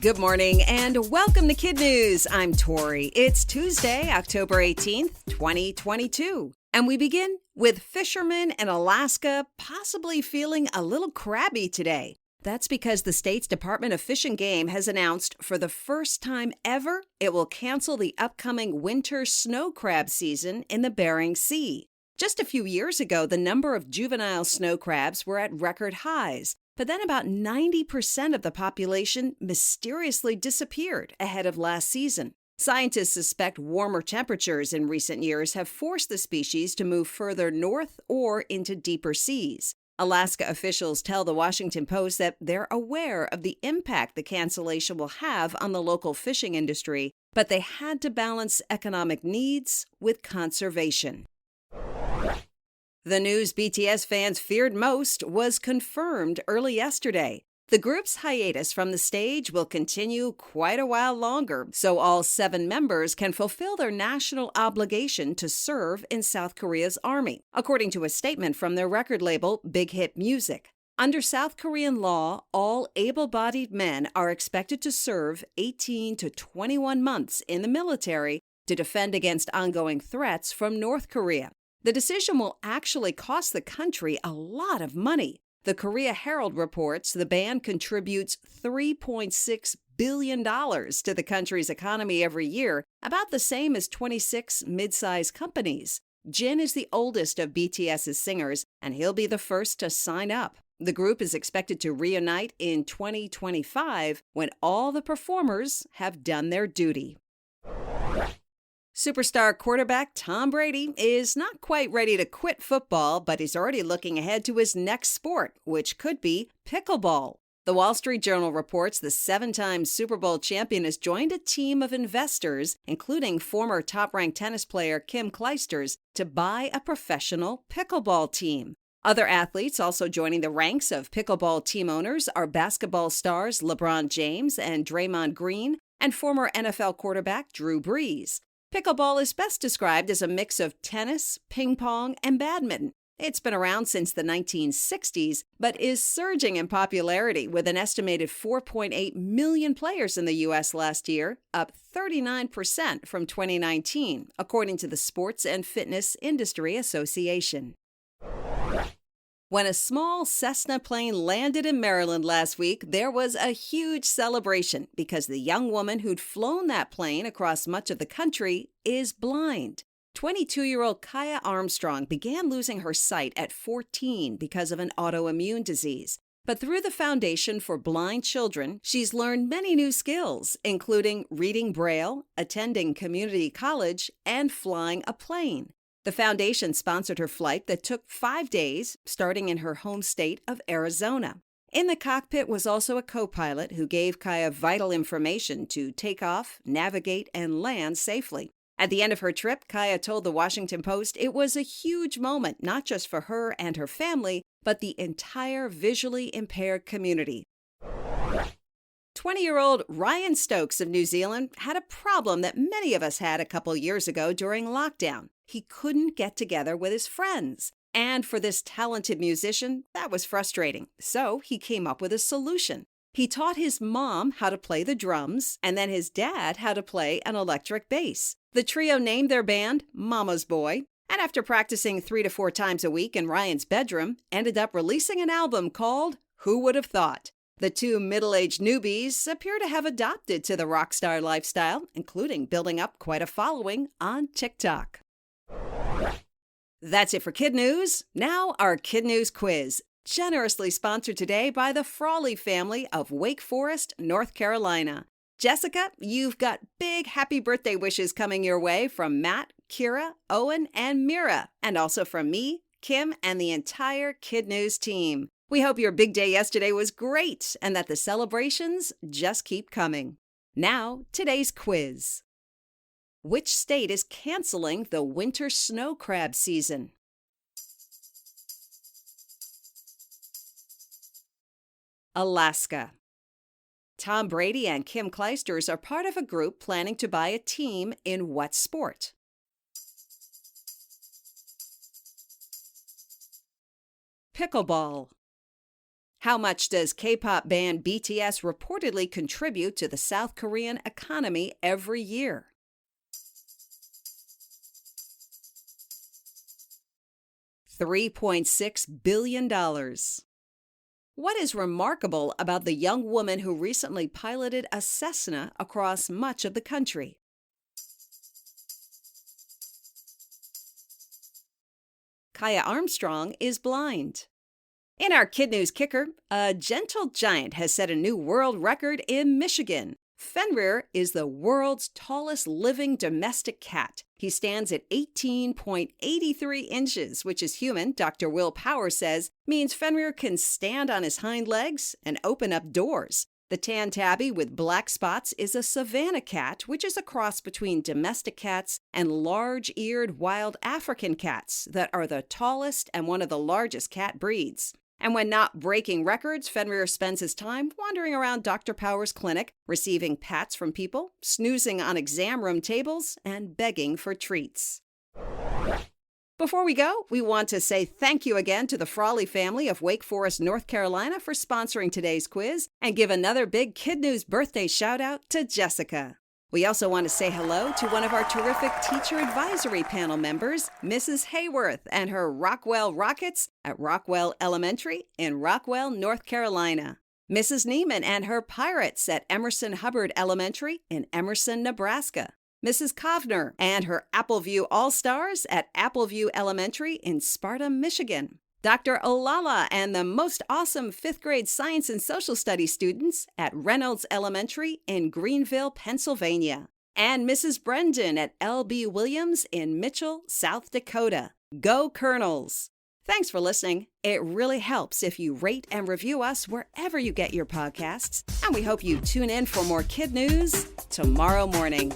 Good morning and welcome to KidNuz. I'm Tori. It's Tuesday, October 18th, 2022. And we begin with fishermen in Alaska possibly feeling a little crabby today. That's because the state's Department of Fish and Game has announced for the first time ever it will cancel the upcoming winter snow crab season in the Bering Sea. Just a few years ago, the number of juvenile snow crabs were at record highs. But then about 90% of the population mysteriously disappeared ahead of last season. Scientists suspect warmer temperatures in recent years have forced the species to move further north or into deeper seas. Alaska officials tell the Washington Post that they're aware of the impact the cancellation will have on the local fishing industry, but they had to balance economic needs with conservation. The news BTS fans feared most was confirmed early yesterday. The group's hiatus from the stage will continue quite a while longer, so all 7 members can fulfill their national obligation to serve in South Korea's army, according to a statement from their record label, Big Hit Music. Under South Korean law, all able-bodied men are expected to serve 18 to 21 months in the military to defend against ongoing threats from North Korea. The decision will actually cost the country a lot of money. The Korea Herald reports the band contributes $3.6 billion to the country's economy every year, about the same as 26 mid-sized companies. Jin is the oldest of BTS's singers, and he'll be the first to sign up. The group is expected to reunite in 2025 when all the performers have done their duty. Superstar quarterback Tom Brady is not quite ready to quit football, but he's already looking ahead to his next sport, which could be pickleball. The Wall Street Journal reports the 7-time Super Bowl champion has joined a team of investors, including former top-ranked tennis player Kim Clijsters, to buy a professional pickleball team. Other athletes also joining the ranks of pickleball team owners are basketball stars LeBron James and Draymond Green and former NFL quarterback Drew Brees. Pickleball is best described as a mix of tennis, ping pong, and badminton. It's been around since the 1960s, but is surging in popularity with an estimated 4.8 million players in the U.S. last year, up 39% from 2019, according to the Sports and Fitness Industry Association. When a small Cessna plane landed in Maryland last week, there was a huge celebration because the young woman who'd flown that plane across much of the country is blind. 22-year-old Kaya Armstrong began losing her sight at 14 because of an autoimmune disease. But through the Foundation for Blind Children, she's learned many new skills, including reading Braille, attending community college, and flying a plane. The foundation sponsored her flight that took 5 days, starting in her home state of Arizona. In the cockpit was also a co-pilot who gave Kaya vital information to take off, navigate, and land safely. At the end of her trip, Kaya told the Washington Post it was a huge moment, not just for her and her family, but the entire visually impaired community. 20-year-old Ryan Stokes of New Zealand had a problem that many of us had a couple years ago during lockdown. He couldn't get together with his friends. And for this talented musician, that was frustrating. So he came up with a solution. He taught his mom how to play the drums, and then his dad how to play an electric bass. The trio named their band Momma's Boy, and after practicing 3 to 4 times a week in Ryan's bedroom, ended up releasing an album called Who Would Have Thought? The 2 middle-aged newbies appear to have adopted to the rock star lifestyle, including building up quite a following on TikTok. That's it for KidNuz. Now our KidNuz quiz, generously sponsored today by the Frawley family of Wake Forest, North Carolina. Jessica, you've got big happy birthday wishes coming your way from Matt, Kira, Owen, and Mira, and also from me, Kim, and the entire KidNuz team. We hope your big day yesterday was great and that the celebrations just keep coming. Now, today's quiz. Which state is canceling the winter snow crab season? Alaska. Tom Brady and Kim Clijsters are part of a group planning to buy a team in what sport? Pickleball. How much does K-pop band BTS reportedly contribute to the South Korean economy every year? $3.6 billion. What is remarkable about the young woman who recently piloted a Cessna across much of the country? Kaya Armstrong is blind. In our KidNuz Kicker, a gentle giant has set a new world record in Michigan. Fenrir is the world's tallest living domestic cat. He stands at 18.83 inches, which is human, Dr. Will Power says, means Fenrir can stand on his hind legs and open up doors. The tan tabby with black spots is a savanna cat, which is a cross between domestic cats and large-eared wild African cats that are the tallest and one of the largest cat breeds. And when not breaking records, Fenrir spends his time wandering around Dr. Power's clinic, receiving pats from people, snoozing on exam room tables, and begging for treats. Before we go, we want to say thank you again to the Frawley family of Wake Forest, North Carolina for sponsoring today's quiz, and give another big KidNuz birthday shout-out to Jessica. We also want to say hello to one of our terrific teacher advisory panel members, Mrs. Hayworth, and her Rockwell Rockets at Rockwell Elementary in Rockwell, North Carolina. Mrs. Neiman and her Pirates at Emerson Hubbard Elementary in Emerson, Nebraska. Mrs. Kovner and her Appleview All-Stars at Appleview Elementary in Sparta, Michigan. Dr. Olala and the most awesome 5th grade science and social studies students at Reynolds Elementary in Greenville, Pennsylvania. And Mrs. Brendan at L.B. Williams in Mitchell, South Dakota. Go Colonels! Thanks for listening. It really helps if you rate and review us wherever you get your podcasts. And we hope you tune in for more KidNuz tomorrow morning.